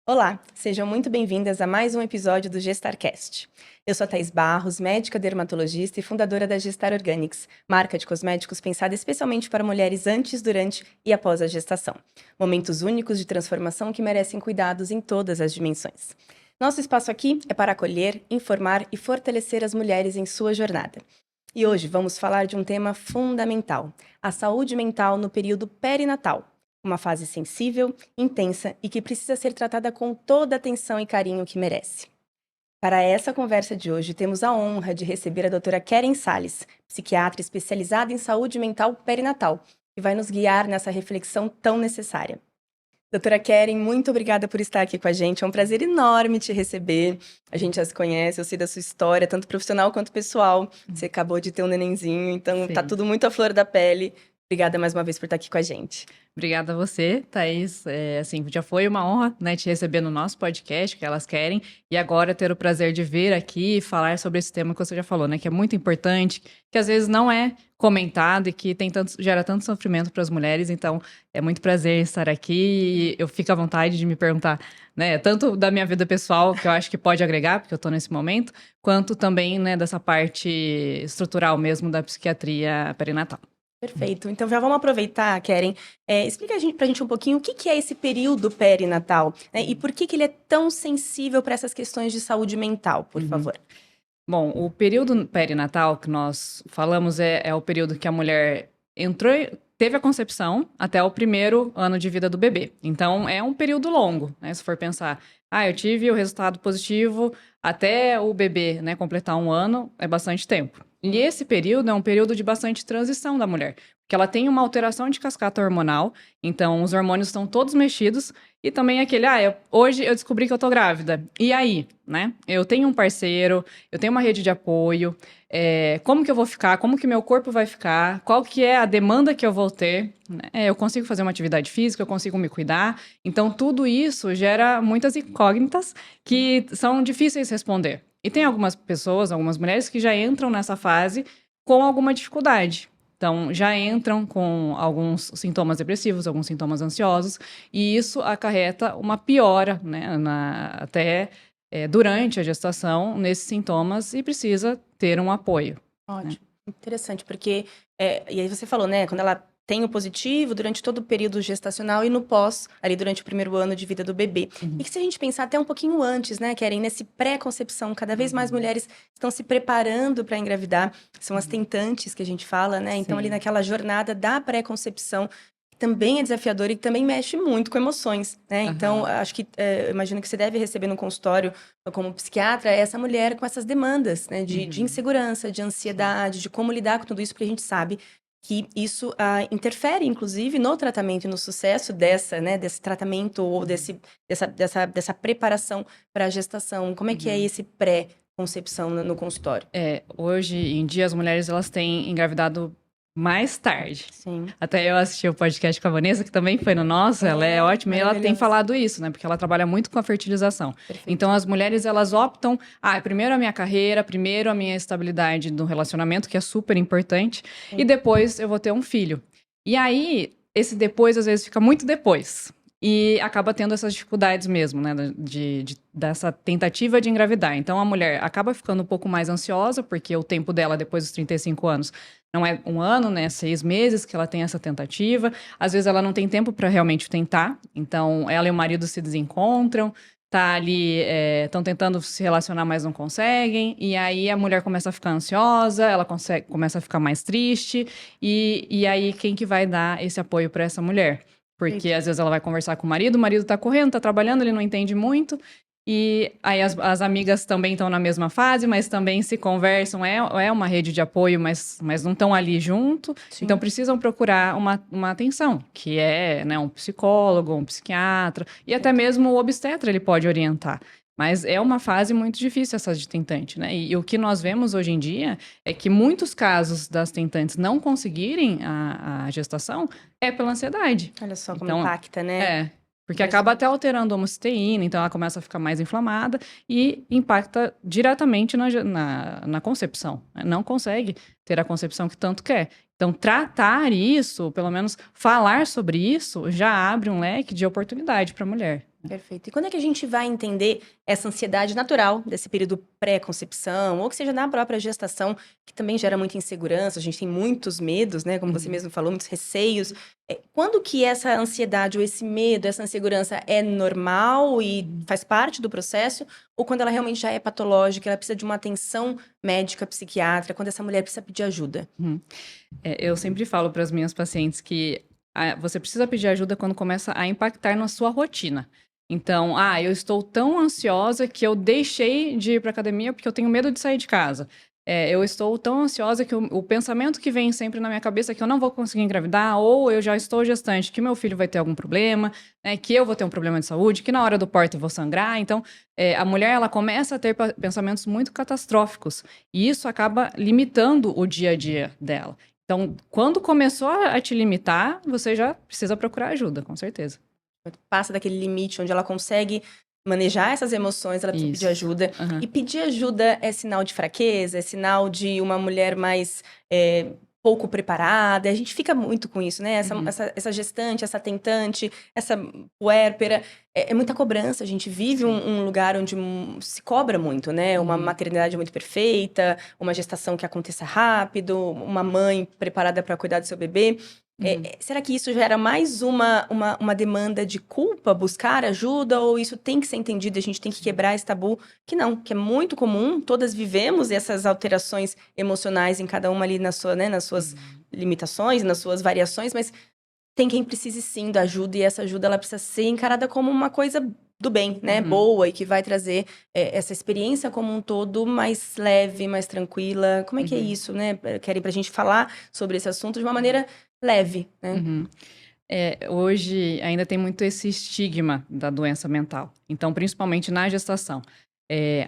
Olá, sejam muito bem-vindas a mais um episódio do GestarCast. Eu sou a Thaís Barros, médica dermatologista e fundadora da Gestar Organics, marca de cosméticos pensada especialmente para mulheres antes, durante e após a gestação. Momentos únicos de transformação que merecem cuidados em todas as dimensões. Nosso espaço aqui é para acolher, informar e fortalecer as mulheres em sua jornada. E hoje vamos falar de um tema fundamental: a saúde mental no período perinatal. Uma fase sensível, intensa e que precisa ser tratada com toda a atenção e carinho que merece. Para essa conversa de hoje, temos a honra de receber a doutora Keren Salles, psiquiatra especializada em saúde mental perinatal, que vai nos guiar nessa reflexão tão necessária. Doutora Keren, muito obrigada por estar aqui com a gente. É um prazer enorme te receber. A gente já se conhece, eu sei da sua história, tanto profissional quanto pessoal. Você acabou de ter um nenenzinho, então tá tudo muito à flor da pele. Obrigada mais uma vez por estar aqui com a gente. Obrigada a você, Thaís. Já foi uma honra, né, te receber no nosso podcast, que elas querem, e agora ter o prazer de vir aqui e falar sobre esse tema que você já falou, né, que é muito importante, que às vezes não é comentado e que gera tanto sofrimento para as mulheres. Então é muito prazer estar aqui e eu fico à vontade de me perguntar, né, tanto da minha vida pessoal, que eu acho que pode agregar, porque eu estou nesse momento, quanto também, né, dessa parte estrutural mesmo da psiquiatria perinatal. Perfeito. Então já vamos aproveitar, Keren. Explica pra gente um pouquinho o que é esse período perinatal, né? E por que ele é tão sensível para essas questões de saúde mental, por favor. Bom, o período perinatal que nós falamos é o período que a mulher teve a concepção até o primeiro ano de vida do bebê. Então, é um período longo, né? Se for pensar, eu tive o resultado positivo até o bebê, né, completar 1 ano, é bastante tempo. E esse período é um período de bastante transição da mulher, porque ela tem uma alteração de cascata hormonal, então os hormônios estão todos mexidos, e também aquele, hoje eu descobri que eu tô grávida, e aí, né? Eu tenho um parceiro, eu tenho uma rede de apoio, como que eu vou ficar, como que meu corpo vai ficar, qual que é a demanda que eu vou ter, né? Eu consigo fazer uma atividade física, eu consigo me cuidar, então tudo isso gera muitas incógnitas que são difíceis de responder. E tem algumas pessoas, algumas mulheres que já entram nessa fase com alguma dificuldade. Então, já entram com alguns sintomas depressivos, alguns sintomas ansiosos, e isso acarreta uma piora, né, até durante a gestação, nesses sintomas, e precisa ter um apoio. Ótimo. Né? Interessante, porque... e aí você falou, né? Quando ela tem o positivo durante todo o período gestacional e no pós, ali durante o primeiro ano de vida do bebê. E que se a gente pensar até um pouquinho antes, né, Keren, nesse pré-concepção, cada vez mais mulheres estão se preparando para engravidar, são as tentantes que a gente fala, né? Então, ali naquela jornada da pré-concepção, que também é desafiadora e que também mexe muito com emoções, né? Então, acho que, eu imagino que você deve receber no consultório, como psiquiatra, essa mulher com essas demandas, né? De insegurança, de ansiedade, de como lidar com tudo isso, porque a gente sabe que isso interfere, inclusive, no tratamento e no sucesso desse tratamento ou dessa preparação para a gestação. Como é que é esse pré-concepção no consultório? Hoje em dia, as mulheres elas têm engravidado mais tarde. Sim. Até eu assisti o podcast com a Vanessa, que também foi no nosso, ela é ótima, e ela tem falado isso, né? Porque ela trabalha muito com a fertilização. Perfeito. Então, as mulheres, elas optam, primeiro a minha carreira, primeiro a minha estabilidade no relacionamento, que é super importante, e depois eu vou ter um filho. E aí, esse depois, às vezes, fica muito depois. E acaba tendo essas dificuldades mesmo, né? Dessa tentativa de engravidar. Então, a mulher acaba ficando um pouco mais ansiosa, porque o tempo dela, depois dos 35 anos, não é 1 ano, né? 6 meses que ela tem essa tentativa. Às vezes, ela não tem tempo para realmente tentar. Então, ela e o marido se desencontram, tá ali, estão tentando se relacionar, mas não conseguem. E aí, a mulher começa a ficar ansiosa, ela começa a ficar mais triste. E aí, quem que vai dar esse apoio para essa mulher? Porque às vezes ela vai conversar com o marido tá correndo, tá trabalhando, ele não entende muito. E aí as amigas também estão na mesma fase, mas também se conversam, é uma rede de apoio, mas não estão ali junto. Sim. Então precisam procurar uma atenção, que é, né, um psicólogo, um psiquiatra, e até mesmo o obstetra ele pode orientar. Mas é uma fase muito difícil essa de tentante, né? E o que nós vemos hoje em dia é que muitos casos das tentantes não conseguirem a gestação é pela ansiedade. Olha só como impacta, né? Porque acaba até alterando a homocisteína, então ela começa a ficar mais inflamada e impacta diretamente na concepção. Não consegue ter a concepção que tanto quer. Então, tratar isso, pelo menos falar sobre isso, já abre um leque de oportunidade para a mulher. Perfeito. E quando é que a gente vai entender essa ansiedade natural desse período pré-concepção, ou que seja na própria gestação, que também gera muita insegurança, a gente tem muitos medos, né? Como você mesmo falou, muitos receios. Quando que essa ansiedade ou esse medo, essa insegurança é normal e faz parte do processo, ou quando ela realmente já é patológica, ela precisa de uma atenção médica, psiquiátrica, quando essa mulher precisa pedir ajuda? Eu sempre falo para as minhas pacientes que você precisa pedir ajuda quando começa a impactar na sua rotina. Então, eu estou tão ansiosa que eu deixei de ir para academia porque eu tenho medo de sair de casa. Eu estou tão ansiosa que o pensamento que vem sempre na minha cabeça é que eu não vou conseguir engravidar, ou eu já estou gestante, que meu filho vai ter algum problema, né, que eu vou ter um problema de saúde, que na hora do parto eu vou sangrar. Então, a mulher ela começa a ter pensamentos muito catastróficos, e isso acaba limitando o dia a dia dela. Então, quando começou a te limitar, você já precisa procurar ajuda, com certeza. Passa daquele limite onde ela consegue manejar essas emoções, ela precisa pedir ajuda. Uhum. E pedir ajuda é sinal de fraqueza, é sinal de uma mulher mais pouco preparada. A gente fica muito com isso, né? Essa gestante, essa tentante, essa puérpera. É muita cobrança. A gente vive um lugar onde se cobra muito, né? Uma maternidade muito perfeita, uma gestação que aconteça rápido, uma mãe preparada para cuidar do seu bebê. Será que isso gera mais uma demanda de culpa, buscar ajuda, ou isso tem que ser entendido e a gente tem que quebrar esse tabu? Que não, que é muito comum, todas vivemos essas alterações emocionais em cada uma ali nas suas limitações, nas suas variações, mas tem quem precise sim da ajuda, e essa ajuda ela precisa ser encarada como uma coisa do bem, né? Boa, e que vai trazer essa experiência como um todo mais leve, mais tranquila. Como é que é isso, né? Querem pra gente falar sobre esse assunto de uma maneira leve, né? Hoje ainda tem muito esse estigma da doença mental. Então, principalmente na gestação.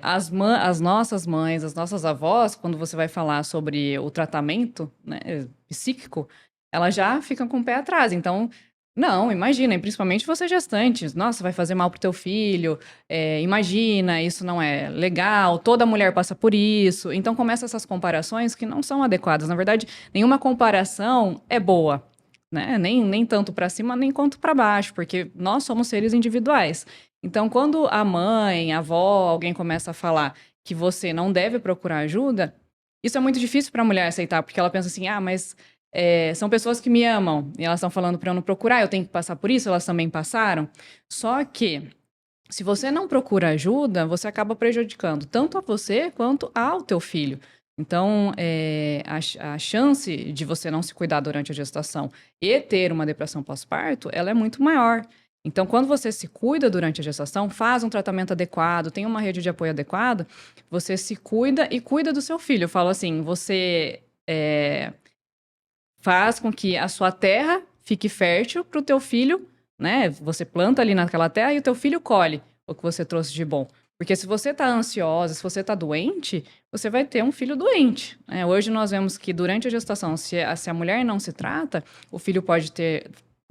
As nossas mães, as nossas avós, quando você vai falar sobre o tratamento, né, psíquico, elas já ficam com o pé atrás. Então, não, imagina, e principalmente você gestante. Nossa, vai fazer mal pro teu filho. Imagina, isso não é legal. Toda mulher passa por isso. Então, começam essas comparações que não são adequadas. Na verdade, nenhuma comparação é boa, né? Nem tanto para cima, nem quanto para baixo, porque nós somos seres individuais. Então, quando a mãe, a avó, alguém começa a falar que você não deve procurar ajuda, isso é muito difícil para a mulher aceitar, porque ela pensa assim, mas são pessoas que me amam, e elas estão falando para eu não procurar, eu tenho que passar por isso, elas também passaram. Só que, se você não procura ajuda, você acaba prejudicando tanto a você quanto ao teu filho. Então, a chance de você não se cuidar durante a gestação e ter uma depressão pós-parto, ela é muito maior. Então, quando você se cuida durante a gestação, faz um tratamento adequado, tem uma rede de apoio adequada, você se cuida e cuida do seu filho. Eu falo assim, você faz com que a sua terra fique fértil para o teu filho, né? Você planta ali naquela terra e o teu filho colhe o que você trouxe de bom. Porque se você está ansiosa, se você está doente, você vai ter um filho doente, né? Hoje nós vemos que durante a gestação, se a mulher não se trata, o filho pode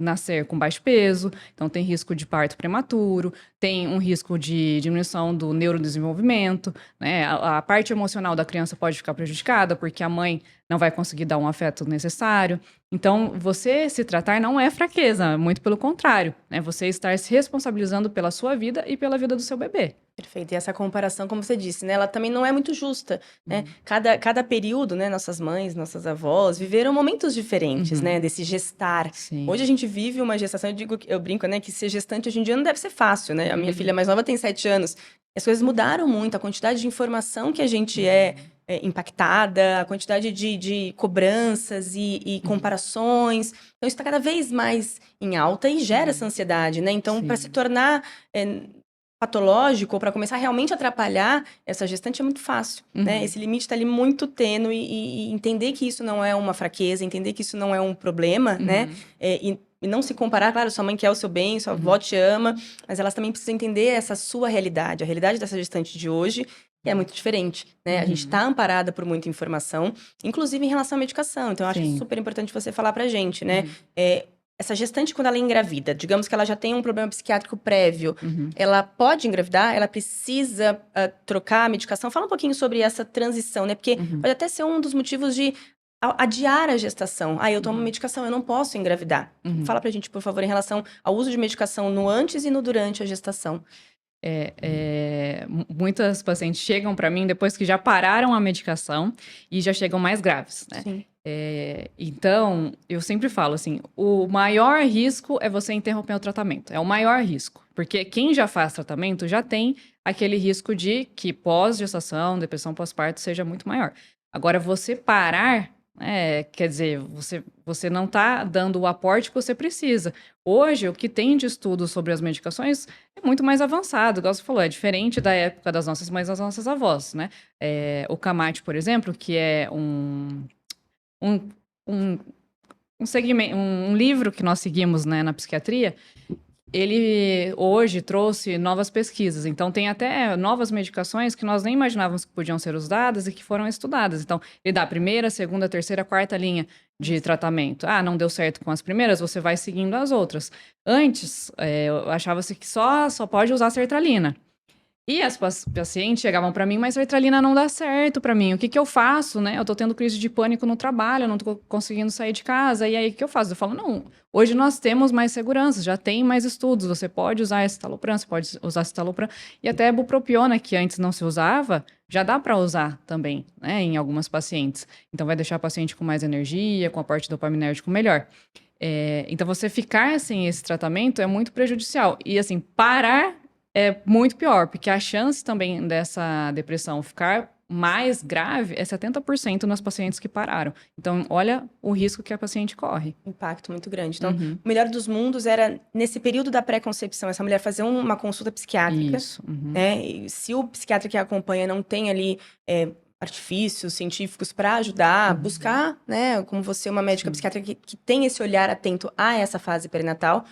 nascer com baixo peso, então tem risco de parto prematuro, tem um risco de diminuição do neurodesenvolvimento, né? A parte emocional da criança pode ficar prejudicada, porque a mãe não vai conseguir dar um afeto necessário. Então, você se tratar não é fraqueza, muito pelo contrário, né? Você estar se responsabilizando pela sua vida e pela vida do seu bebê. Perfeito. E essa comparação, como você disse, né? Ela também não é muito justa, né? Cada período, né? Nossas mães, nossas avós viveram momentos diferentes, né? Desse gestar. Sim. Hoje a gente vive uma gestação, eu brinco, né? Que ser gestante hoje em dia não deve ser fácil, né? A minha filha mais nova tem 7 anos. As coisas mudaram muito, a quantidade de informação que a gente é impactada, a quantidade de cobranças e comparações. Então, isso está cada vez mais em alta e gera essa ansiedade, né? Então, para se tornar patológico, ou para começar a realmente atrapalhar essa gestante, é muito fácil, né? Esse limite está ali muito tênue, e entender que isso não é uma fraqueza, entender que isso não é um problema, né? E não se comparar, claro, sua mãe quer o seu bem, sua avó te ama, mas elas também precisam entender essa sua realidade, a realidade dessa gestante de hoje, que é muito diferente, né? A gente está amparada por muita informação, inclusive em relação à medicação. Então, eu acho super importante você falar pra gente, né? Essa gestante, quando ela é engravida, digamos que ela já tem um problema psiquiátrico prévio, ela pode engravidar? Ela precisa trocar a medicação? Fala um pouquinho sobre essa transição, né? Porque pode até ser um dos motivos de adiar a gestação. Eu tomo medicação, eu não posso engravidar. Fala pra gente, por favor, em relação ao uso de medicação no antes e no durante a gestação. Muitas pacientes chegam para mim depois que já pararam a medicação e já chegam mais graves, né? Sim. Então, eu sempre falo assim, o maior risco é você interromper o tratamento. É o maior risco. Porque quem já faz tratamento já tem aquele risco de que pós-gestação, depressão pós-parto seja muito maior. Agora, você parar, quer dizer, você não está dando o aporte que você precisa. Hoje, o que tem de estudo sobre as medicações é muito mais avançado, igual você falou, é diferente da época das nossas mães e das nossas avós, né? O Camate, por exemplo, que é um segmento, um livro que nós seguimos, né, na psiquiatria, ele hoje trouxe novas pesquisas. Então, tem até novas medicações que nós nem imaginávamos que podiam ser usadas e que foram estudadas. Então, ele dá a primeira, segunda, terceira, quarta linha de tratamento. Não deu certo com as primeiras, você vai seguindo as outras. Antes, achava-se que só pode usar sertralina. E as pacientes chegavam para mim, mas sertralina não dá certo para mim. O que eu faço, né? Eu tô tendo crise de pânico no trabalho, eu não tô conseguindo sair de casa. E aí, o que eu faço? Eu falo, não, hoje nós temos mais segurança, já tem mais estudos. Você pode usar escitalopram, você pode usar citalopram. E até a bupropiona, que antes não se usava, já dá para usar também, né? Em algumas pacientes. Então, vai deixar a paciente com mais energia, com aporte dopaminérgico melhor. Então, você ficar sem esse tratamento é muito prejudicial. E, assim, parar é muito pior, porque a chance também dessa depressão ficar mais grave é 70% nas pacientes que pararam. Então, olha o risco que a paciente corre. Impacto muito grande. Então, o melhor dos mundos era, nesse período da pré-concepção, essa mulher fazer uma consulta psiquiátrica. Isso. Né? E se o psiquiatra que a acompanha não tem ali artifícios científicos para ajudar, buscar, né, como você, uma médica psiquiatra que tem esse olhar atento a essa fase perinatal,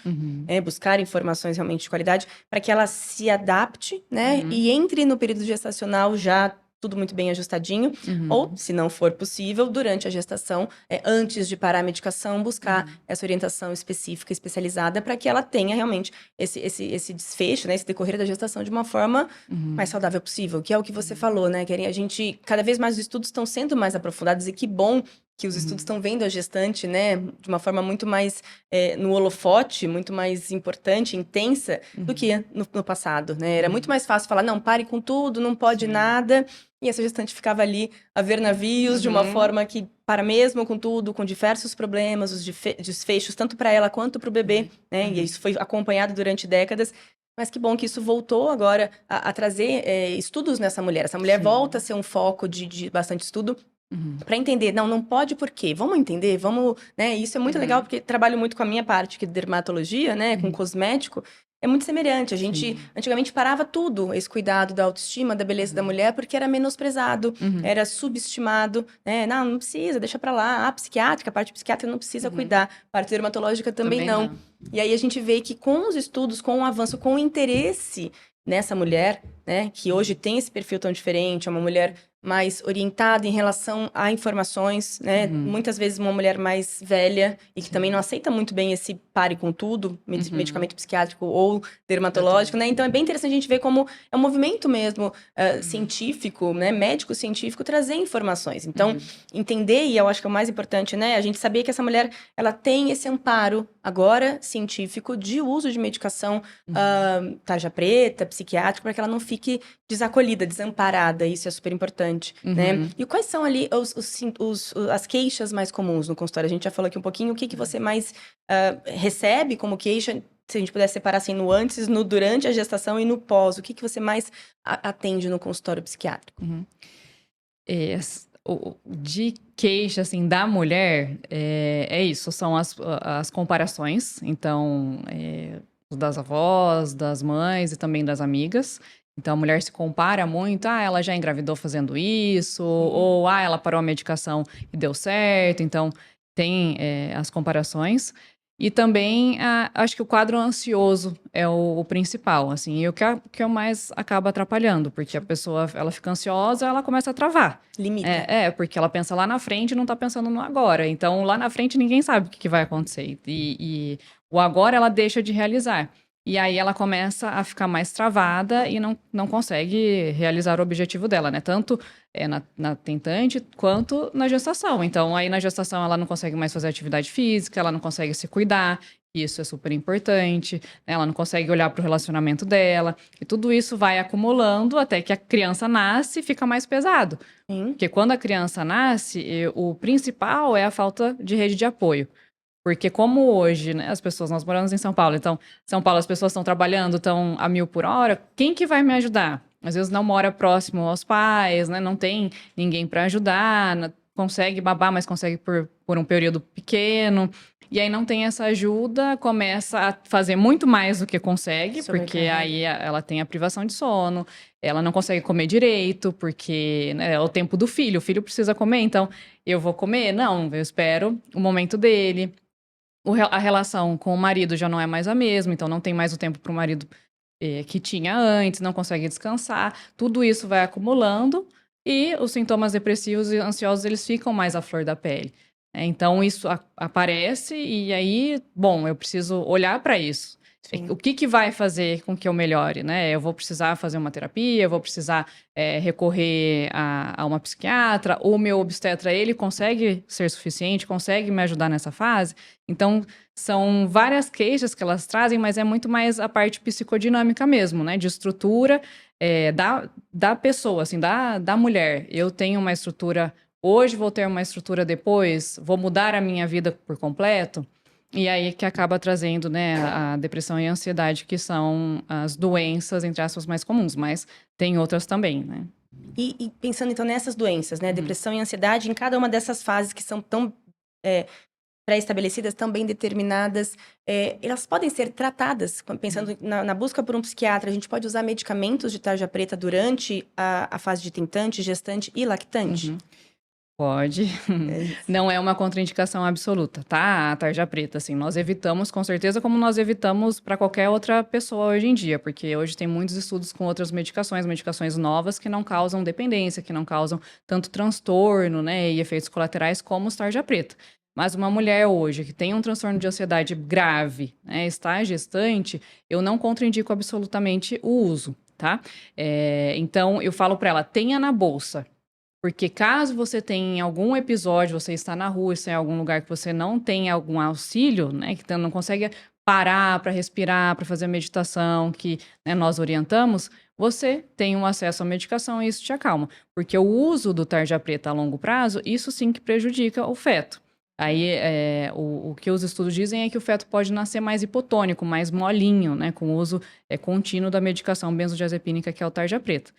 buscar informações realmente de qualidade, para que ela se adapte, né, e entre no período gestacional já tudo muito bem ajustadinho, ou, se não for possível, durante a gestação, antes de parar a medicação, buscar essa orientação específica, especializada, para que ela tenha realmente esse desfecho, né, esse decorrer da gestação de uma forma mais saudável possível, que é o que você falou, né, Keren? A gente, cada vez mais os estudos estão sendo mais aprofundados, e que bom que os estudos estão vendo a gestante, né, de uma forma muito mais no holofote, muito mais importante, intensa, do que no passado, né? Era muito mais fácil falar, não, pare com tudo, não pode nada, e essa gestante ficava ali a ver navios de uma forma que, para mesmo com tudo, com diversos problemas, os desfechos, tanto para ela quanto para o bebê, né? E isso foi acompanhado durante décadas. Mas que bom que isso voltou agora a trazer estudos nessa mulher. Essa mulher volta a ser um foco de bastante estudo, para entender, não pode por quê? Vamos entender, né? Isso é muito legal, porque trabalho muito com a minha parte, que é dermatologia, né? Com cosmético. É muito semelhante. A gente, antigamente, parava tudo, esse cuidado da autoestima, da beleza da mulher, porque era menosprezado, era subestimado, né? Não precisa, deixa pra lá. A parte psiquiátrica não precisa cuidar. A parte dermatológica também não. E aí a gente vê que com os estudos, com o avanço, com o interesse nessa mulher, né? Que hoje tem esse perfil tão diferente, é uma mulher mais orientada em relação a informações, né? Muitas vezes uma mulher mais velha e que também não aceita muito bem esse pare com tudo, medicamento psiquiátrico ou dermatológico, né? Então é bem interessante a gente ver como é um movimento mesmo científico, né? Médico-científico, trazer informações. Então, entender, e eu acho que é o mais importante, né? A gente saber que essa mulher, ela tem esse amparo agora científico de uso de medicação tarja preta, psiquiátrico, para que ela não fique desacolhida, desamparada. Isso é super importante. Né? E quais são ali as queixas mais comuns no consultório? A gente já falou aqui um pouquinho, o que você mais recebe como queixa, se a gente pudesse separar assim, no antes, no durante a gestação e no pós, o que você mais atende no consultório psiquiátrico? De queixa, assim, da mulher, é isso, são as comparações, então, das avós, das mães e também das amigas. Então, a mulher se compara muito, ela já engravidou fazendo isso, ou, ela parou a medicação e deu certo. Então, tem as comparações. E também, acho que o quadro ansioso é o principal, assim, e o que eu mais acaba atrapalhando, porque a pessoa, ela fica ansiosa, ela começa a travar. Limita. Porque ela pensa lá na frente e não tá pensando no agora. Então, lá na frente, ninguém sabe o que vai acontecer. E o agora, ela deixa de realizar. E aí ela começa a ficar mais travada e não consegue realizar o objetivo dela, né? Tanto na tentante quanto na gestação. Então, aí na gestação ela não consegue mais fazer atividade física, ela não consegue se cuidar, isso é super importante, né? Ela não consegue olhar para o relacionamento dela. E tudo isso vai acumulando até que a criança nasce e fica mais pesado. Sim. Porque quando a criança nasce, o principal é a falta de rede de apoio. Porque como hoje, né, nós moramos em São Paulo, então, São Paulo as pessoas estão trabalhando, estão a 1.000 por hora, quem que vai me ajudar? Às vezes não mora próximo aos pais, né, não tem ninguém para ajudar, consegue babar, mas consegue por um período pequeno, e aí não tem essa ajuda, começa a fazer muito mais do que consegue, porque aí ela tem a privação de sono, ela não consegue comer direito, porque né, é o tempo do filho, o filho precisa comer, então eu vou comer? Não, eu espero o momento dele. A relação com o marido já não é mais a mesma, então não tem mais o tempo para o marido que tinha antes, não consegue descansar. Tudo isso vai acumulando e os sintomas depressivos e ansiosos, eles ficam mais à flor da pele. Então, isso aparece e aí, bom, eu preciso olhar para isso. Sim. O que vai fazer com que eu melhore, né? Eu vou precisar fazer uma terapia, eu vou precisar recorrer a uma psiquiatra, ou o meu obstetra, ele consegue ser suficiente, consegue me ajudar nessa fase? Então, são várias queixas que elas trazem, mas é muito mais a parte psicodinâmica mesmo, né? De estrutura da pessoa, assim, da mulher. Eu tenho uma estrutura hoje, vou ter uma estrutura depois, vou mudar a minha vida por completo. E aí que acaba trazendo, né, a depressão e a ansiedade, que são as doenças, entre aspas, mais comuns, mas tem outras também, né? E pensando, então, nessas doenças, né, depressão e ansiedade, em cada uma dessas fases que são tão pré-estabelecidas, tão bem determinadas, elas podem ser tratadas, pensando na busca por um psiquiatra, a gente pode usar medicamentos de tarja preta durante a fase de tentante, gestante e lactante? Pode. Não é uma contraindicação absoluta, tá? A tarja preta, assim, nós evitamos com certeza, como nós evitamos para qualquer outra pessoa hoje em dia, porque hoje tem muitos estudos com outras medicações novas que não causam dependência, que não causam tanto transtorno, né, e efeitos colaterais como os tarja preta. Mas uma mulher hoje que tem um transtorno de ansiedade grave, né, está gestante, eu não contraindico absolutamente o uso, tá? Então, eu falo para ela, tenha na bolsa. Porque caso você tenha algum episódio, você está na rua, está em algum lugar que você não tem algum auxílio, né, que não consegue parar para respirar, para fazer a meditação que né, nós orientamos, você tem um acesso à medicação e isso te acalma. Porque o uso do tarja preta a longo prazo, isso sim que prejudica o feto. Aí, o que os estudos dizem é que o feto pode nascer mais hipotônico, mais molinho, né, com o uso contínuo da medicação benzodiazepínica, que é o tarja preta.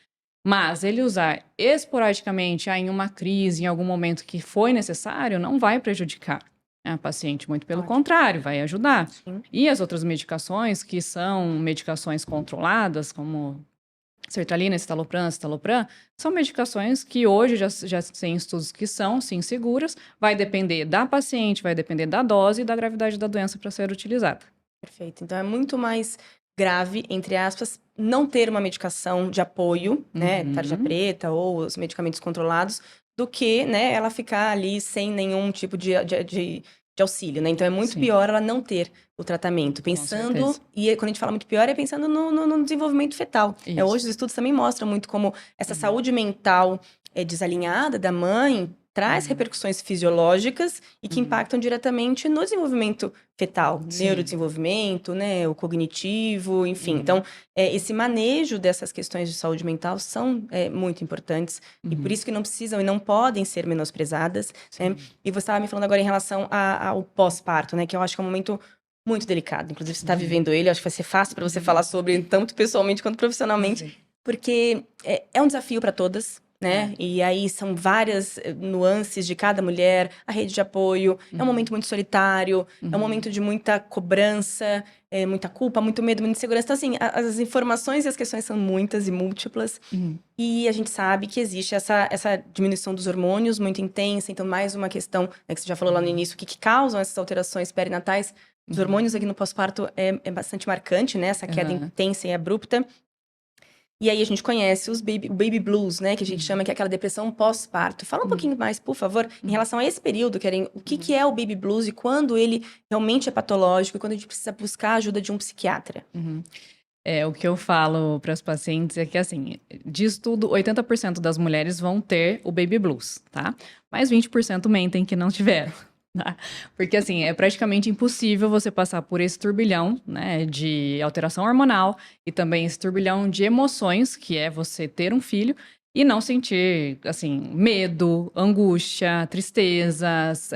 Mas ele usar esporadicamente em uma crise, em algum momento que foi necessário, não vai prejudicar a paciente, muito pelo contrário, vai ajudar. Sim. E as outras medicações, que são medicações controladas, como sertralina, escitalopram, são medicações que hoje já tem estudos que são, sim, seguras, vai depender da paciente, vai depender da dose e da gravidade da doença para ser utilizada. Perfeito. Então, é muito mais grave, entre aspas, não ter uma medicação de apoio, né, tarja preta ou os medicamentos controlados, do que, né, ela ficar ali sem nenhum tipo de auxílio, né? Então, é muito pior ela não ter o tratamento. Pensando, e quando a gente fala muito pior, é pensando no desenvolvimento fetal. Hoje, os estudos também mostram muito como essa saúde mental desalinhada da mãe traz repercussões fisiológicas e que impactam diretamente no desenvolvimento fetal, neurodesenvolvimento, né, o cognitivo, enfim. Então, esse manejo dessas questões de saúde mental são muito importantes e por isso que não precisam e não podem ser menosprezadas. Né? E você estava me falando agora em relação ao pós-parto, né, que eu acho que é um momento muito delicado. Inclusive, você está vivendo ele, acho que vai ser fácil para você falar sobre, tanto pessoalmente quanto profissionalmente, porque é um desafio para todas. Né? E aí são várias nuances de cada mulher, a rede de apoio, é um momento muito solitário, é um momento de muita cobrança, muita culpa, muito medo, muita insegurança. Então, assim, as informações e as questões são muitas e múltiplas. E a gente sabe que existe essa diminuição dos hormônios muito intensa. Então, mais uma questão, né, que você já falou lá no início, o que causam essas alterações perinatais dos hormônios aqui no pós-parto é bastante marcante, né? Essa queda intensa e abrupta. E aí a gente conhece o baby blues, né? Que a gente chama que é aquela depressão pós-parto. Fala um pouquinho mais, por favor, em relação a esse período, Keren, o que é o baby blues e quando ele realmente é patológico e quando a gente precisa buscar a ajuda de um psiquiatra. O que eu falo para os pacientes é que, assim, de estudo, 80% das mulheres vão ter o baby blues, tá? Mas 20% mentem que não tiveram. Tá? Porque, assim, é praticamente impossível você passar por esse turbilhão, né, de alteração hormonal e também esse turbilhão de emoções, que é você ter um filho, e não sentir, assim, medo, angústia, tristezas,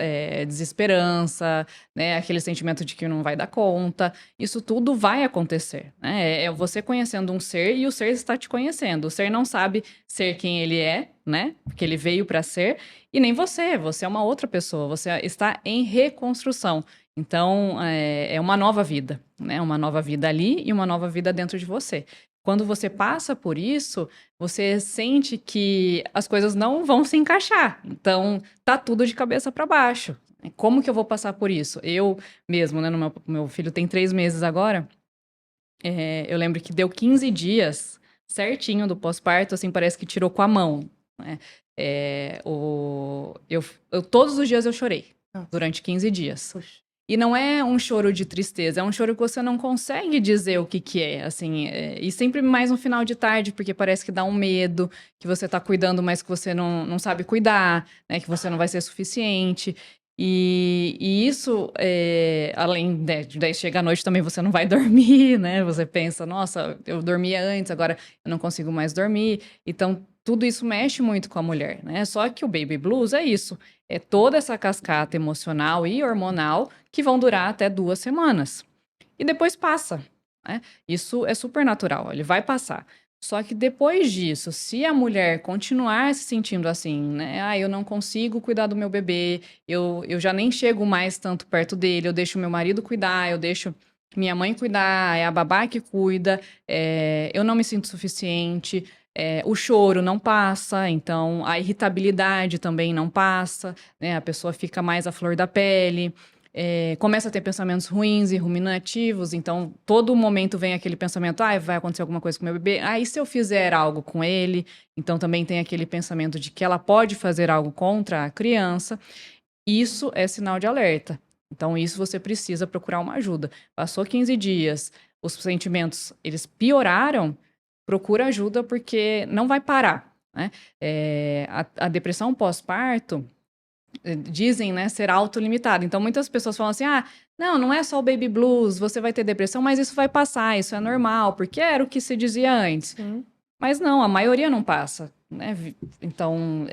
desesperança, né, aquele sentimento de que não vai dar conta. Isso tudo vai acontecer, né? É você conhecendo um ser e o ser está te conhecendo. O ser não sabe ser quem ele é, né? Porque ele veio para ser, e nem você. Você é uma outra pessoa. Você está em reconstrução. Então, é uma nova vida, né? Uma nova vida ali e uma nova vida dentro de você. Quando você passa por isso, você sente que as coisas não vão se encaixar. Então, tá tudo de cabeça para baixo. Como que eu vou passar por isso? Eu mesmo, né? Meu filho tem 3 meses agora. Eu lembro que deu 15 dias certinho do pós-parto, assim, parece que tirou com a mão, né? Todos os dias eu chorei, durante 15 dias. Puxa. E não é um choro de tristeza, é um choro que você não consegue dizer o que é, assim, e sempre mais no final de tarde, porque parece que dá um medo, que você tá cuidando, mas que você não sabe cuidar, né, que você não vai ser suficiente. E isso, além de daí chega à noite também você não vai dormir, né? Você pensa, nossa, eu dormia antes, agora eu não consigo mais dormir. Então, tudo isso mexe muito com a mulher, né? Só que o baby blues é isso, é toda essa cascata emocional e hormonal que vão durar até 2 semanas. E depois passa, né? Isso é super natural, ele vai passar. Só que depois disso, se a mulher continuar se sentindo assim, né? Eu não consigo cuidar do meu bebê, eu já nem chego mais tanto perto dele, eu deixo meu marido cuidar, eu deixo minha mãe cuidar, é a babá que cuida, eu não me sinto suficiente, o choro não passa, então a irritabilidade também não passa, né? A pessoa fica mais à flor da pele. Começa a ter pensamentos ruins e ruminativos, então todo momento vem aquele pensamento, vai acontecer alguma coisa com meu bebê, e se eu fizer algo com ele? Então também tem aquele pensamento de que ela pode fazer algo contra a criança. Isso é sinal de alerta. Então isso você precisa procurar uma ajuda. Passou 15 dias, os sentimentos, eles pioraram, procura ajuda porque não vai parar, né? A depressão pós-parto, dizem, né, ser autolimitada. Então, muitas pessoas falam assim, não é só o baby blues, você vai ter depressão, mas isso vai passar, isso é normal, porque era o que se dizia antes. Mas não, a maioria não passa, né? Então,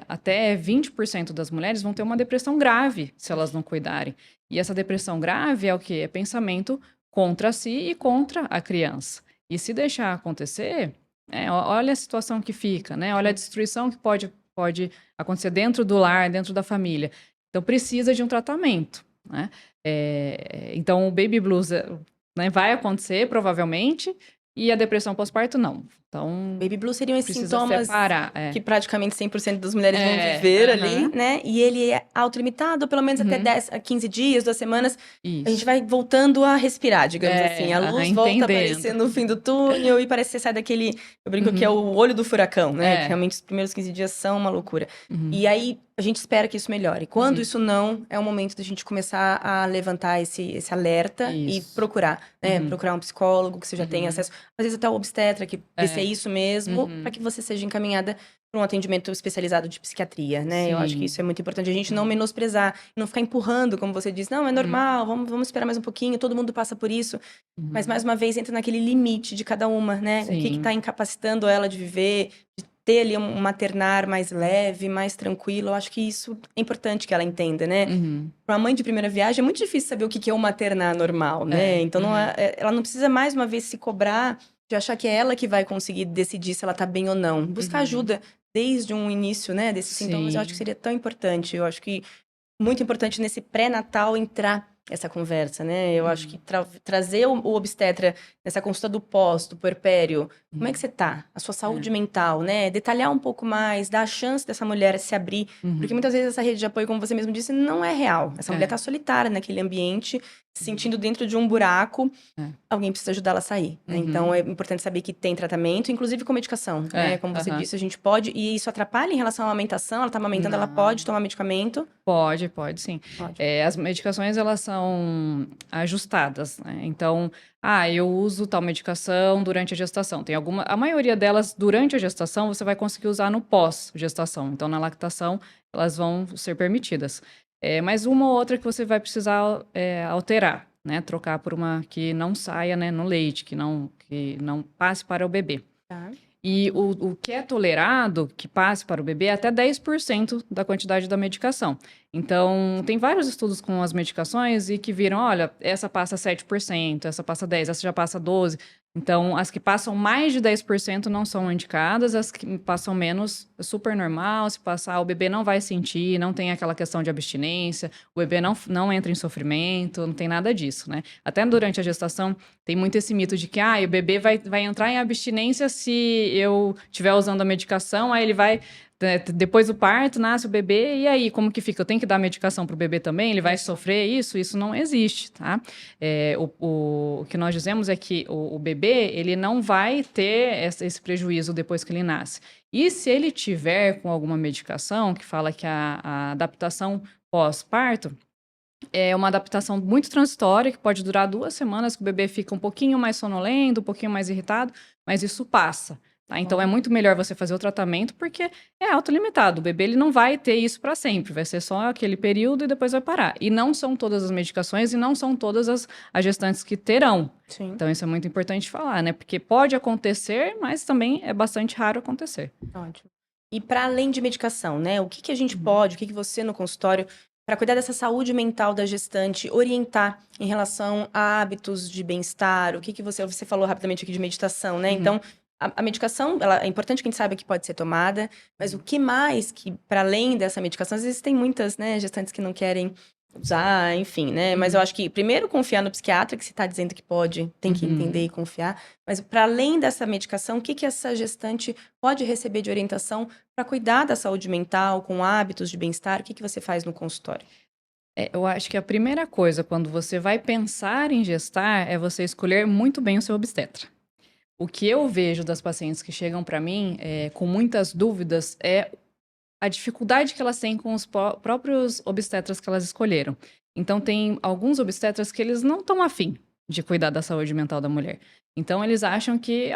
até 20% das mulheres vão ter uma depressão grave se elas não cuidarem. E essa depressão grave é o quê? É pensamento contra si e contra a criança. E se deixar acontecer, olha a situação que fica, né? Olha a destruição que pode acontecer dentro do lar, dentro da família. Então, precisa de um tratamento, né? Então, o baby blues, né, vai acontecer, provavelmente, e a depressão pós-parto, não. Então, baby blues seriam esses precisa sintomas separar, que praticamente 100% das mulheres vão viver ali, né? E ele é autolimitado, pelo menos até 10 a 15 dias, 2 semanas. Isso. A gente vai voltando a respirar, digamos assim. A luz volta a aparecer no fim do túnel e parece que você sai daquele... Eu brinco que é o olho do furacão, né? Que realmente os primeiros 15 dias são uma loucura. E aí, a gente espera que isso melhore. Quando isso não, é o momento da gente começar a levantar esse alerta e procurar, né? Procurar um psicólogo que você já tenha acesso. Às vezes até o obstetra, que vê se é isso mesmo, para que você seja encaminhada para um atendimento especializado de psiquiatria, né? Eu acho que isso é muito importante. A gente não menosprezar, não ficar empurrando, como você disse. Não, é normal, vamos esperar mais um pouquinho, todo mundo passa por isso. Mas, mais uma vez, entra naquele limite de cada uma, né? O que está incapacitando ela de viver, de ter ali um maternar mais leve, mais tranquilo. Eu acho que isso é importante que ela entenda, né? Para uma mãe de primeira viagem, é muito difícil saber o que é um maternar normal, né? Então, ela não precisa, mais uma vez, se cobrar de achar que é ela que vai conseguir decidir se ela tá bem ou não. Buscar ajuda desde um início, né, desses sintomas, eu acho que seria tão importante. Eu acho que muito importante nesse pré-natal entrar essa conversa, né? Eu acho que trazer o obstetra nessa consulta do pós, do puerpério, Como é que você tá? A sua saúde mental, né? Detalhar um pouco mais, dar a chance dessa mulher se abrir. Porque muitas vezes essa rede de apoio, como você mesmo disse, não é real. Essa mulher tá solitária naquele ambiente, se sentindo dentro de um buraco. Alguém precisa ajudá-la a sair, né? Então, é importante saber que tem tratamento, inclusive com medicação, né? Como você disse, a gente pode... E isso atrapalha em relação à amamentação? Ela tá amamentando, ela pode tomar medicamento? Pode sim. Pode. As medicações, elas são ajustadas, né? Então, eu uso tal medicação durante a gestação. A maioria delas, durante a gestação, você vai conseguir usar no pós-gestação. Então, na lactação, elas vão ser permitidas. Mas uma ou outra que você vai precisar alterar, né? Trocar por uma que não saia, né, no leite, que não passe para o bebê. Tá. E o que é tolerado, que passe para o bebê, é até 10% da quantidade da medicação. Então, tem vários estudos com as medicações e que viram, olha, essa passa 7%, essa passa 10%, essa já passa 12%. Então, as que passam mais de 10% não são indicadas, as que passam menos é super normal. Se passar, o bebê não vai sentir, não tem aquela questão de abstinência, o bebê não entra em sofrimento, não tem nada disso, né? Até durante a gestação, tem muito esse mito de que o bebê vai entrar em abstinência se eu estiver usando a medicação, aí ele vai... Depois do parto, nasce o bebê, e aí, como que fica? Eu tenho que dar medicação para o bebê também? Ele vai sofrer isso? Isso não existe, tá? O que nós dizemos é que o bebê, ele não vai ter esse prejuízo depois que ele nasce. E se ele tiver com alguma medicação, que fala que a adaptação pós-parto, é uma adaptação muito transitória, que pode durar 2 semanas, que o bebê fica um pouquinho mais sonolento, um pouquinho mais irritado, mas isso passa. Tá? Então, é muito melhor você fazer o tratamento, porque é autolimitado. O bebê ele não vai ter isso para sempre, vai ser só aquele período e depois vai parar. E não são todas as medicações e não são todas as gestantes que terão. Sim. Então, isso é muito importante falar, né? Porque pode acontecer, mas também é bastante raro acontecer. Ótimo. E para além de medicação, né? O que a gente pode, o que você no consultório, para cuidar dessa saúde mental da gestante, orientar em relação a hábitos de bem-estar? O que você falou rapidamente aqui de meditação, né? Então, a medicação, é importante que a gente saiba que pode ser tomada, mas o que mais que, para além dessa medicação, às vezes tem muitas, né, gestantes que não querem usar, enfim, né? Mas eu acho que, primeiro, confiar no psiquiatra, que se está dizendo que pode, tem que entender e confiar. Mas, para além dessa medicação, o que essa gestante pode receber de orientação para cuidar da saúde mental, com hábitos de bem-estar? O que você faz no consultório? Eu acho que a primeira coisa, quando você vai pensar em gestar, é você escolher muito bem o seu obstetra. O que eu vejo das pacientes que chegam para mim com muitas dúvidas é a dificuldade que elas têm com os próprios obstetras que elas escolheram. Então, tem alguns obstetras que eles não estão afim de cuidar da saúde mental da mulher. Então, eles acham que,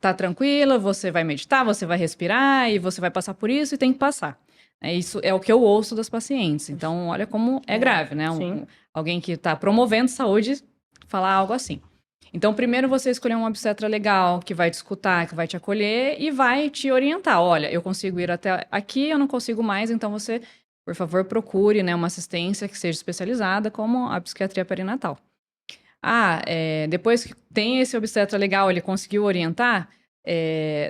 tá tranquila, você vai meditar, você vai respirar e você vai passar por isso e tem que passar. Isso é o que eu ouço das pacientes. Então, olha como é grave, né? Alguém que está promovendo saúde falar algo assim. Então, primeiro você escolher uma obstetra legal, que vai te escutar, que vai te acolher e vai te orientar. Olha, eu consigo ir até aqui, eu não consigo mais, então você, por favor, procure, né, uma assistência que seja especializada, como a psiquiatria perinatal. Depois que tem esse obstetra legal, ele conseguiu orientar,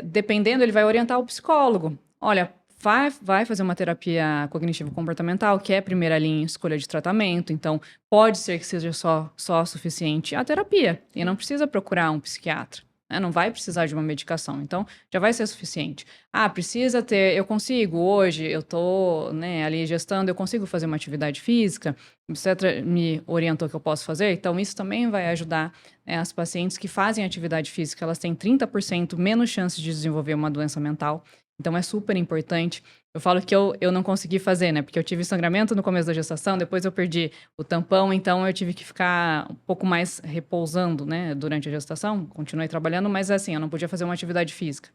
dependendo, ele vai orientar o psicólogo. Olha, vai fazer uma terapia cognitivo-comportamental, que é a primeira linha em escolha de tratamento. Então, pode ser que seja só suficiente a terapia. E não precisa procurar um psiquiatra. Né? Não vai precisar de uma medicação. Então, já vai ser suficiente. Precisa ter... Eu consigo hoje, eu tô ali gestando, eu consigo fazer uma atividade física. O obstetra me orientou que eu posso fazer. Então, isso também vai ajudar as pacientes que fazem atividade física. Elas têm 30% menos chance de desenvolver uma doença mental. Então, é super importante. Eu falo que eu não consegui fazer, né? Porque eu tive sangramento no começo da gestação, depois eu perdi o tampão, então eu tive que ficar um pouco mais repousando, né? Durante a gestação. Continuei trabalhando, mas assim, eu não podia fazer uma atividade física.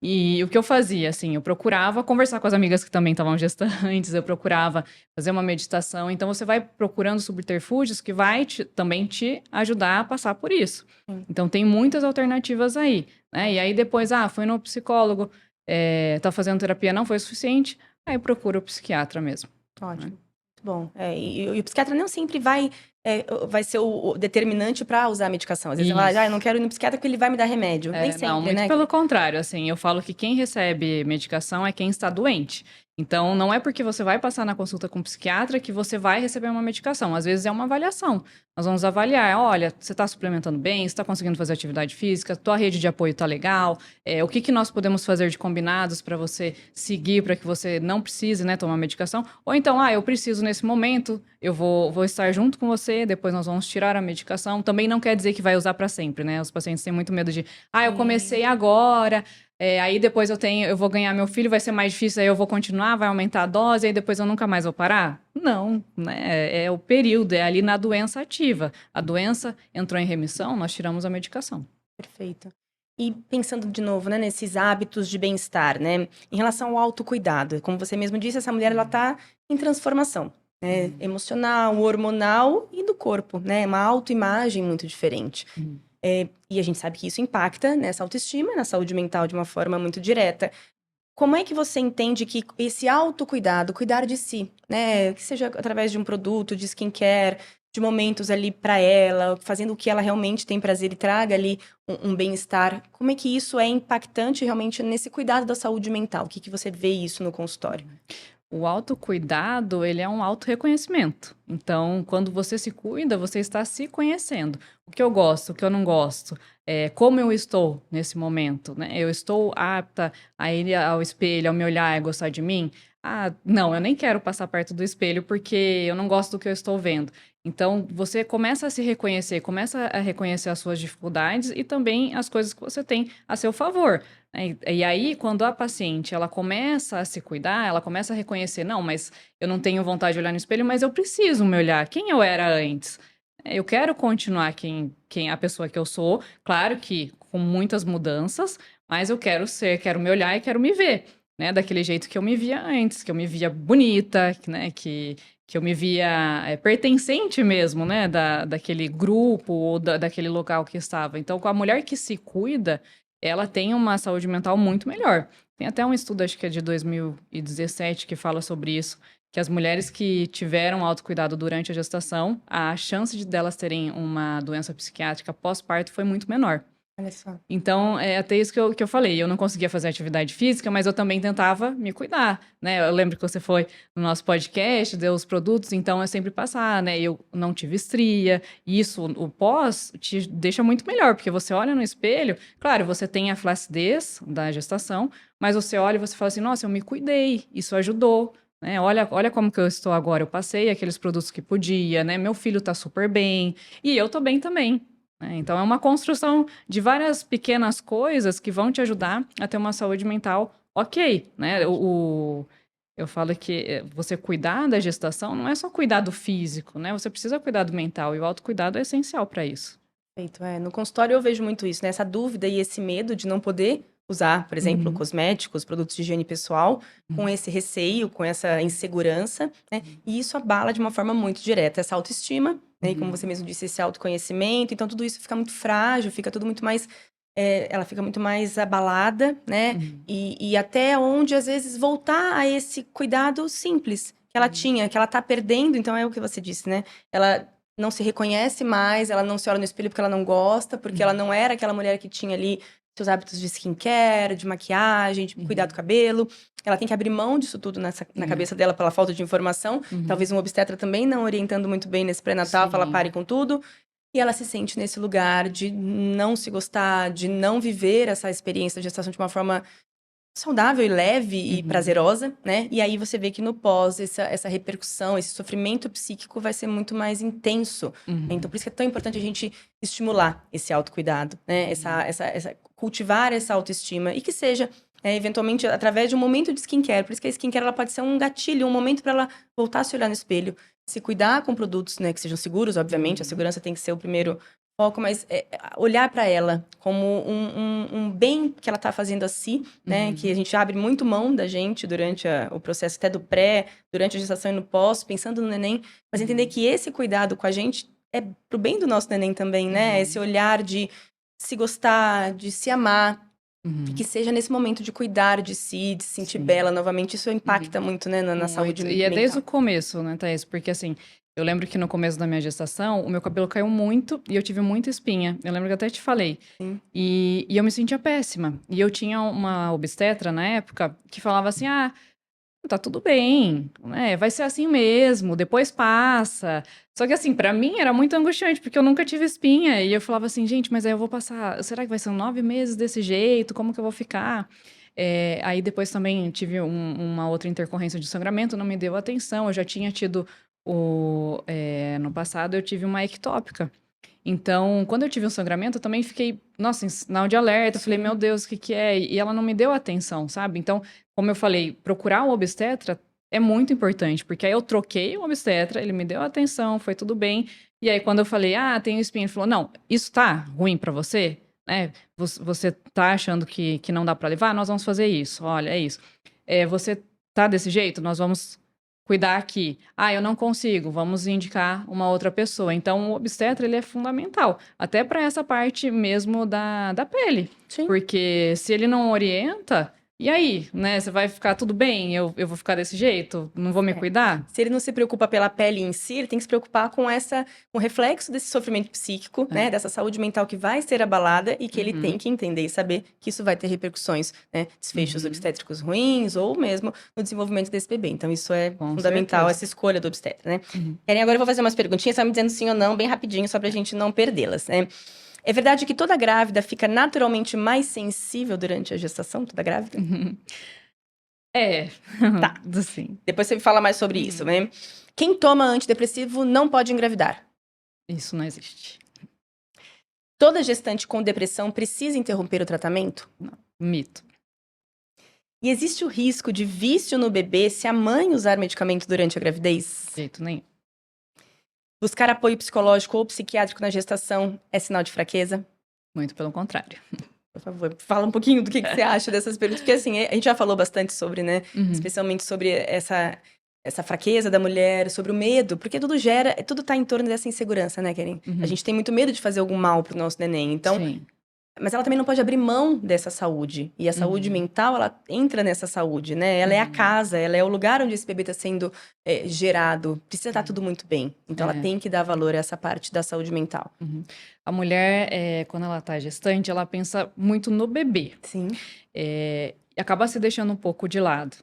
E o que eu fazia, assim, eu procurava conversar com as amigas que também estavam gestantes, eu procurava fazer uma meditação. Então, você vai procurando subterfúgios que vai também te ajudar a passar por isso. Então, tem muitas alternativas aí, né? E aí, depois, foi no psicólogo, tá fazendo terapia, não foi suficiente, aí procura o psiquiatra mesmo. Ótimo. Muito bom. E o psiquiatra não sempre vai ser o determinante para usar a medicação. Às vezes ela fala, eu não quero ir no psiquiatra porque ele vai me dar remédio. Nem sempre, não, muito né? pelo contrário, assim, eu falo que quem recebe medicação é quem está doente. Então, não é porque você vai passar na consulta com um psiquiatra que você vai receber uma medicação. Às vezes é uma avaliação. Nós vamos avaliar, olha, você está suplementando bem, você está conseguindo fazer atividade física, tua rede de apoio está legal, o que nós podemos fazer de combinados para você seguir, para que você não precise, né, tomar medicação. Ou então, eu preciso nesse momento, eu vou estar junto com você, depois nós vamos tirar a medicação. Também não quer dizer que vai usar para sempre, né? Os pacientes têm muito medo de, eu comecei agora... aí depois eu vou ganhar meu filho, vai ser mais difícil, aí eu vou continuar, vai aumentar a dose, aí depois eu nunca mais vou parar? Não, né? É o período, é ali na doença ativa. A doença entrou em remissão, nós tiramos a medicação. Perfeito. E pensando de novo, né, nesses hábitos de bem-estar, né, em relação ao autocuidado, como você mesmo disse, essa mulher, ela tá em transformação, né, emocional, hormonal e do corpo, né, uma autoimagem muito diferente. E a gente sabe que isso impacta nessa autoestima e na saúde mental de uma forma muito direta. Como é que você entende que esse autocuidado, cuidar de si, né, que seja através de um produto, de skincare, de momentos ali para ela, fazendo o que ela realmente tem prazer e traga ali um bem-estar, como é que isso é impactante realmente nesse cuidado da saúde mental? O que você vê isso no consultório? O autocuidado, ele é um autorreconhecimento. Então, quando você se cuida, você está se conhecendo. O que eu gosto, o que eu não gosto, como eu estou nesse momento, né? Eu estou apta a ir ao espelho, ao me olhar e gostar de mim? Não, eu nem quero passar perto do espelho porque eu não gosto do que eu estou vendo. Então, você começa a se reconhecer, começa a reconhecer as suas dificuldades e também as coisas que você tem a seu favor. E aí, quando a paciente ela começa a se cuidar, ela começa a reconhecer, não, mas eu não tenho vontade de olhar no espelho, mas eu preciso me olhar. Quem eu era antes? Eu quero continuar quem a pessoa que eu sou, claro que com muitas mudanças, mas eu quero me olhar e quero me ver, né? Daquele jeito que eu me via antes, que eu me via bonita, né? Que eu me via pertencente mesmo, né? Daquele grupo ou daquele local que estava. Então, com a mulher que se cuida, ela tem uma saúde mental muito melhor. Tem até um estudo, acho que é de 2017, que fala sobre isso, que as mulheres que tiveram autocuidado durante a gestação, a chance de delas terem uma doença psiquiátrica pós-parto foi muito menor. Olha só. Então, é até isso que eu falei. Eu não conseguia fazer atividade física, mas eu também tentava me cuidar, né? Eu lembro que você foi no nosso podcast, deu os produtos, então é sempre passar, né? Eu não tive estria. E isso, o pós, te deixa muito melhor, porque você olha no espelho, claro, você tem a flacidez da gestação, mas você olha e você fala assim, nossa, eu me cuidei, isso ajudou. Né? Olha como que eu estou agora. Eu passei aqueles produtos que podia, né? Meu filho tá super bem e eu tô bem também. Né? Então, é uma construção de várias pequenas coisas que vão te ajudar a ter uma saúde mental ok, né? Eu falo que você cuidar da gestação não é só cuidar do físico, né? Você precisa cuidar do mental e o autocuidado é essencial para isso. Perfeito. No consultório eu vejo muito isso, né? Essa dúvida e esse medo de não poder usar, por exemplo, cosméticos, produtos de higiene pessoal, com esse receio, com essa insegurança, né? E isso abala de uma forma muito direta essa autoestima, né? E como você mesmo disse, esse autoconhecimento. Então, tudo isso fica muito frágil, fica tudo muito mais... ela fica muito mais abalada, né? E até onde, às vezes, voltar a esse cuidado simples que ela tinha, que ela tá perdendo. Então, é o que você disse, né? Ela não se reconhece mais, ela não se olha no espelho porque ela não gosta, porque ela não era aquela mulher que tinha ali seus hábitos de skincare, de maquiagem, de cuidar do cabelo. Ela tem que abrir mão disso tudo na cabeça dela pela falta de informação. Talvez um obstetra também não orientando muito bem nesse pré-natal, fala pare com tudo. E ela se sente nesse lugar de não se gostar, de não viver essa experiência de gestação de uma forma saudável e leve e prazerosa, né? E aí você vê que no pós, essa repercussão, esse sofrimento psíquico vai ser muito mais intenso. Então, por isso que é tão importante a gente estimular esse autocuidado, né? Cultivar essa autoestima e que seja, eventualmente, através de um momento de skincare. Por isso que a skincare ela pode ser um gatilho, um momento para ela voltar a se olhar no espelho, se cuidar com produtos, né, que sejam seguros, obviamente. A segurança tem que ser o primeiro foco, mas olhar para ela como um bem que ela está fazendo a si, né? Que a gente abre muito mão da gente durante o processo até do pré, durante a gestação e no pós, pensando no neném, mas entender que esse cuidado com a gente é pro bem do nosso neném também, né? Esse olhar de se gostar, de se amar, que seja nesse momento de cuidar de si, de se sentir bela novamente, isso impacta muito, né, na saúde mental. E é desde o começo, né, Thaís? Porque assim, eu lembro que no começo da minha gestação, o meu cabelo caiu muito e eu tive muita espinha. Eu lembro que até te falei. E eu me sentia péssima. E eu tinha uma obstetra na época que falava assim, tá tudo bem, né? Vai ser assim mesmo, depois passa. Só que assim, pra mim era muito angustiante, porque eu nunca tive espinha. E eu falava assim, gente, mas aí eu vou passar. Será que vai ser 9 meses desse jeito? Como que eu vou ficar? Aí depois também tive uma outra intercorrência de sangramento, não me deu atenção. Eu já tinha tido no passado eu tive uma ectópica. Então, quando eu tive um sangramento, eu também fiquei, nossa, em sinal de alerta. Eu falei, meu Deus, o que que é? E ela não me deu atenção, sabe? Então, como eu falei, procurar o obstetra é muito importante, porque aí eu troquei o obstetra, ele me deu atenção, foi tudo bem. E aí, quando eu falei, tenho espinha, ele falou, não, isso tá ruim pra você? Né? Você tá achando que não dá pra levar? Nós vamos fazer isso. Olha, é isso. Você tá desse jeito? Nós vamos cuidar aqui. Eu não consigo, vamos indicar uma outra pessoa. Então, o obstetra, ele é fundamental, até para essa parte mesmo da pele. Sim. Porque se ele não orienta, e aí, né? Você vai ficar tudo bem? Eu vou ficar desse jeito? Não vou me cuidar? Se ele não se preocupa pela pele em si, ele tem que se preocupar com o reflexo desse sofrimento psíquico, né? Dessa saúde mental que vai ser abalada e que ele tem que entender e saber que isso vai ter repercussões, né? Desfechos obstétricos ruins ou mesmo no desenvolvimento desse bebê. Então, isso é fundamental, essa escolha do obstetra, né? Keren, agora eu vou fazer umas perguntinhas, só me dizendo sim ou não, bem rapidinho, só pra gente não perdê-las, né? É verdade que toda grávida fica naturalmente mais sensível durante a gestação? Toda grávida? Tá. Sim. Depois você me fala mais sobre isso, né? Quem toma antidepressivo não pode engravidar. Isso não existe. Toda gestante com depressão precisa interromper o tratamento? Não. Mito. E existe o risco de vício no bebê se a mãe usar medicamento durante a gravidez? De jeito nenhum. Buscar apoio psicológico ou psiquiátrico na gestação é sinal de fraqueza? Muito pelo contrário. Por favor, fala um pouquinho do que você acha dessas perguntas, porque assim, a gente já falou bastante sobre, né? Especialmente sobre essa fraqueza da mulher, sobre o medo, porque tudo tá em torno dessa insegurança, né, Keren? A gente tem muito medo de fazer algum mal pro nosso neném, então... Sim. Mas ela também não pode abrir mão dessa saúde. E a saúde mental, ela entra nessa saúde, né? Ela é a casa, ela é o lugar onde esse bebê está sendo gerado. Precisa estar tudo muito bem. Então, ela tem que dar valor a essa parte da saúde mental. A mulher, quando ela tá gestante, ela pensa muito no bebê. Sim. E acaba se deixando um pouco de lado.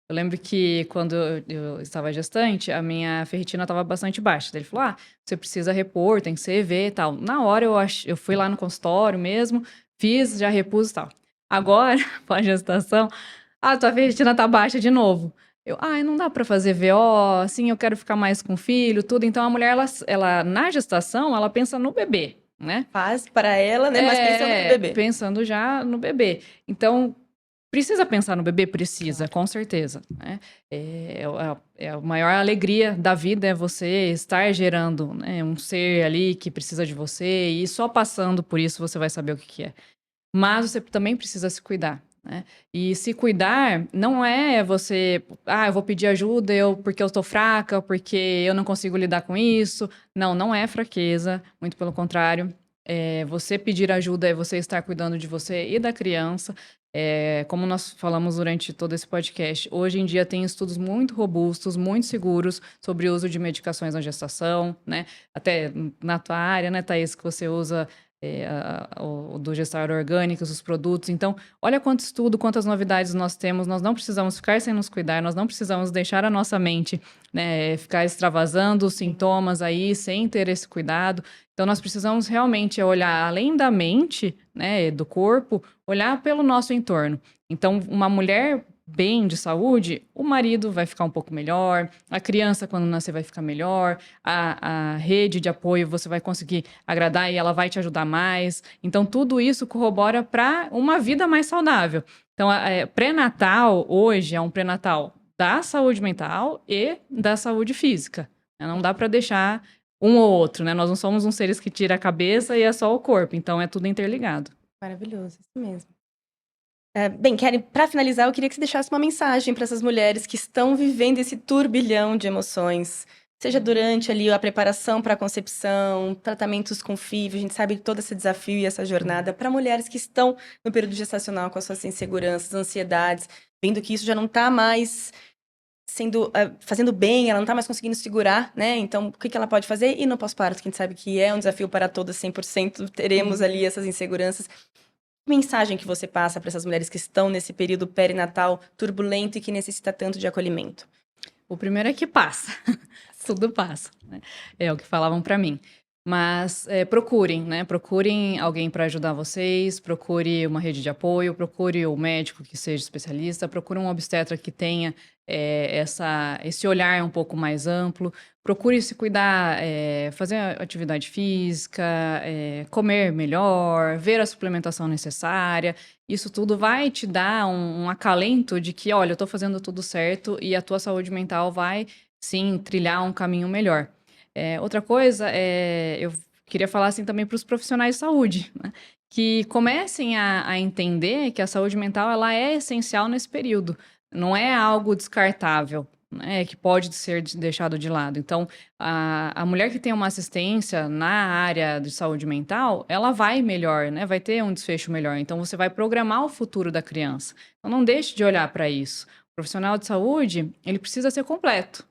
Eu lembro que quando eu estava gestante, a minha ferritina estava bastante baixa. Ele falou, você precisa repor, tem CV e tal. Na hora eu fui lá no consultório mesmo, fiz, já repus e tal. Agora, com a gestação, tua ferritina tá baixa de novo. Não dá para fazer VO, assim, eu quero ficar mais com o filho, tudo. Então, a mulher, ela na gestação, ela pensa no bebê, né? Faz para ela, né? Mas pensando no bebê. Pensando já no bebê. Então, precisa pensar no bebê? Precisa, com certeza. Né? A maior alegria da vida é você estar gerando, né, um ser ali que precisa de você, e só passando por isso você vai saber o que é. Mas você também precisa se cuidar. Né? E se cuidar não é você, eu vou pedir ajuda porque eu estou fraca, porque eu não consigo lidar com isso. Não é fraqueza, muito pelo contrário. Você pedir ajuda é você estar cuidando de você e da criança. Como nós falamos durante todo esse podcast, hoje em dia tem estudos muito robustos, muito seguros sobre o uso de medicações na gestação, né? Até na tua área, né, Thaís, que você usa o do Gestar Orgânicos, os produtos. Então, olha quanto estudo, quantas novidades nós temos. Nós não precisamos ficar sem nos cuidar, nós não precisamos deixar a nossa mente, né, ficar extravasando os sintomas aí, sem ter esse cuidado. Então, nós precisamos realmente olhar além da mente, né, do corpo, olhar pelo nosso entorno. Então, uma mulher bem de saúde, o marido vai ficar um pouco melhor, a criança, quando nascer, vai ficar melhor, a rede de apoio você vai conseguir agradar e ela vai te ajudar mais. Então, tudo isso corrobora para uma vida mais saudável. Então, pré-natal, hoje, é um pré-natal da saúde mental e da saúde física. Não dá para deixar um ou outro, né? Nós não somos uns seres que tira a cabeça e é só o corpo. Então, é tudo interligado. Maravilhoso, isso mesmo. Bem, Keren, para finalizar, eu queria que você deixasse uma mensagem para essas mulheres que estão vivendo esse turbilhão de emoções, seja durante ali a preparação para a concepção, tratamentos com FIV, a gente sabe todo esse desafio e essa jornada, para mulheres que estão no período gestacional com as suas inseguranças, ansiedades, vendo que isso já não está mais fazendo bem, ela não está mais conseguindo segurar, né? Então, o que ela pode fazer? E no pós-parto, que a gente sabe que é um desafio para todas 100%, teremos ali essas inseguranças. mensagem que você passa para essas mulheres que estão nesse período perinatal turbulento e que necessita tanto de acolhimento? O primeiro é que passa, tudo passa, né? É o que falavam para mim. Mas procurem, né? Procurem alguém para ajudar vocês, procure uma rede de apoio, procure o médico que seja especialista, procure um obstetra que tenha esse olhar um pouco mais amplo, procure se cuidar, fazer atividade física, comer melhor, ver a suplementação necessária. Isso tudo vai te dar um acalento de que, olha, eu estou fazendo tudo certo e a tua saúde mental vai, sim, trilhar um caminho melhor. Outra coisa, eu queria falar assim também para os profissionais de saúde, né? Que comecem a entender que a saúde mental ela é essencial nesse período. Não é algo descartável, né? Que pode ser deixado de lado. Então, a mulher que tem uma assistência na área de saúde mental, ela vai melhor, né? Vai ter um desfecho melhor. Então, você vai programar o futuro da criança. Então, não deixe de olhar para isso. O profissional de saúde, ele precisa ser completo.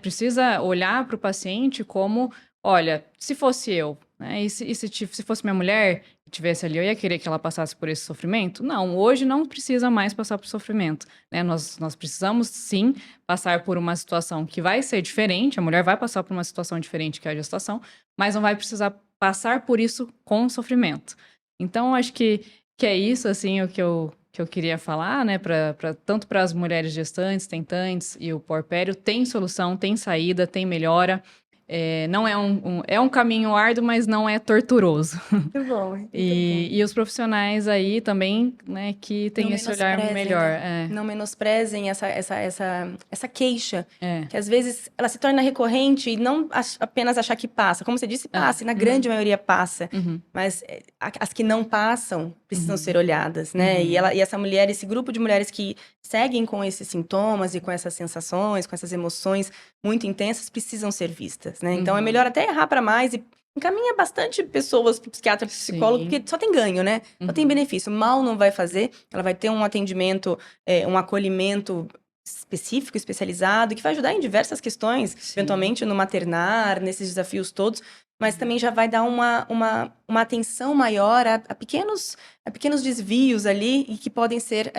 Precisa olhar para o paciente como, olha, se fosse eu, né? Se fosse minha mulher que estivesse ali, eu ia querer que ela passasse por esse sofrimento? Não, hoje não precisa mais passar por sofrimento, né? Nós precisamos, sim, passar por uma situação que vai ser diferente, a mulher vai passar por uma situação diferente que é a gestação, mas não vai precisar passar por isso com sofrimento. Então, acho que é isso, assim, o que eu queria falar, né, tanto para as mulheres gestantes, tentantes e o puerpério, tem solução, tem saída, tem melhora. Não é um caminho árduo, mas não é torturoso. Muito bom. Muito bom. E os profissionais aí também, né, que tem esse olhar melhor. Né? Não menosprezem essa queixa, que às vezes ela se torna recorrente e não apenas achar que passa. Como você disse, passa, e na grande maioria passa. Mas as que não passam precisam ser olhadas, né? E essa mulher, esse grupo de mulheres que seguem com esses sintomas e com essas sensações, com essas emoções muito intensas, precisam ser vistas, né? Então é melhor até errar para mais e encaminha bastante pessoas para o psiquiatra, para o psicólogo, porque só tem ganho, né? Só tem benefício. Mal não vai fazer, ela vai ter um atendimento, um acolhimento específico, especializado, que vai ajudar em diversas questões, eventualmente no maternar, nesses desafios todos, mas também já vai dar uma atenção maior a pequenos desvios ali e que podem ser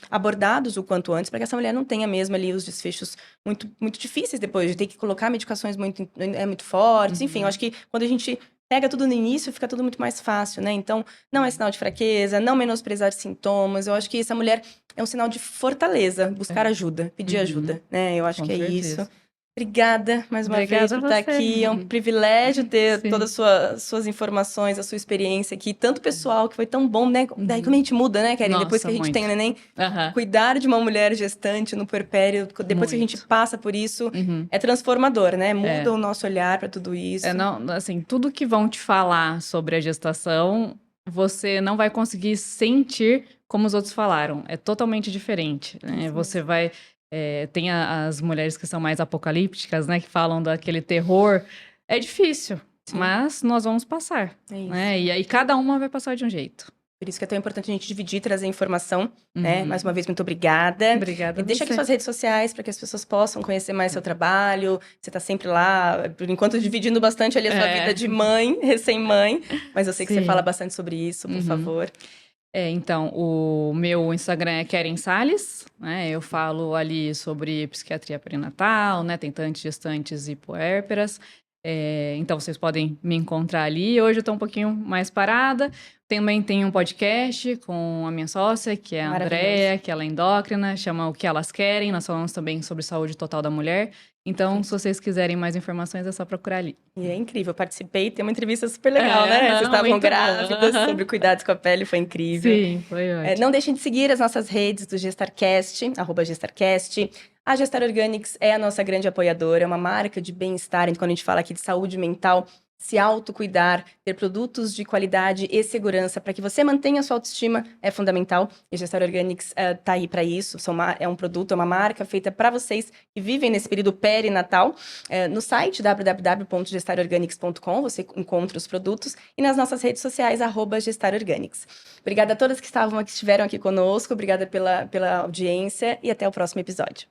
abordados o quanto antes, para que essa mulher não tenha mesmo ali os desfechos muito, muito difíceis depois, de ter que colocar medicações muito fortes. Enfim, eu acho que quando a gente pega tudo no início, fica tudo muito mais fácil, né? Então, não é sinal de fraqueza, não menosprezar sintomas. Eu acho que essa mulher é um sinal de fortaleza, buscar ajuda, pedir ajuda, né? Eu acho que é isso. Obrigada mais uma vez por estar aqui. É um privilégio ter todas as suas informações, a sua experiência aqui. Tanto pessoal, que foi tão bom, né? Daí como a gente muda, né, Karine? Depois que a gente tem o neném, cuidar de uma mulher gestante no puerpério, depois que a gente passa por isso, é transformador, né? Muda o nosso olhar para tudo isso. Assim, tudo que vão te falar sobre a gestação, você não vai conseguir sentir como os outros falaram. É totalmente diferente, né? Você vai... tem as mulheres que são mais apocalípticas, né? Que falam daquele terror. É difícil, mas nós vamos passar. Né? E aí cada uma vai passar de um jeito. Por isso que é tão importante a gente dividir, trazer informação, né? Mais uma vez, muito obrigada. Obrigada e deixa aqui suas redes sociais para que as pessoas possam conhecer mais seu trabalho. Você está sempre lá, por enquanto, dividindo bastante ali a sua vida de mãe, recém-mãe. Mas eu sei que você fala bastante sobre isso, por favor. Então, o meu Instagram é Keren Salles, né? Eu falo ali sobre psiquiatria perinatal, né? Tentantes, gestantes e puérperas. Então, vocês podem me encontrar ali. Hoje eu estou um pouquinho mais parada. Também tem um podcast com a minha sócia, que é a Andrea, que ela é endócrina, chama O Que Elas Querem. Nós falamos também sobre saúde total da mulher. Então, se vocês quiserem mais informações, é só procurar ali. E é incrível, eu participei, tem uma entrevista super legal, né? Vocês estavam grávidas, sobre cuidados com a pele, foi incrível. Sim, foi ótimo. Não deixem de seguir as nossas redes do GestarCast, @GestarCast. A Gestar Organics é a nossa grande apoiadora, é uma marca de bem-estar, então quando a gente fala aqui de saúde mental, se autocuidar, ter produtos de qualidade e segurança para que você mantenha a sua autoestima é fundamental. E a Gestar Organics tá aí para isso. É um produto, é uma marca feita para vocês que vivem nesse período perinatal. No site www.gestarorganics.com você encontra os produtos e nas nossas redes sociais @GestarOrganics. Obrigada a todas que estiveram aqui conosco, obrigada pela audiência e até o próximo episódio.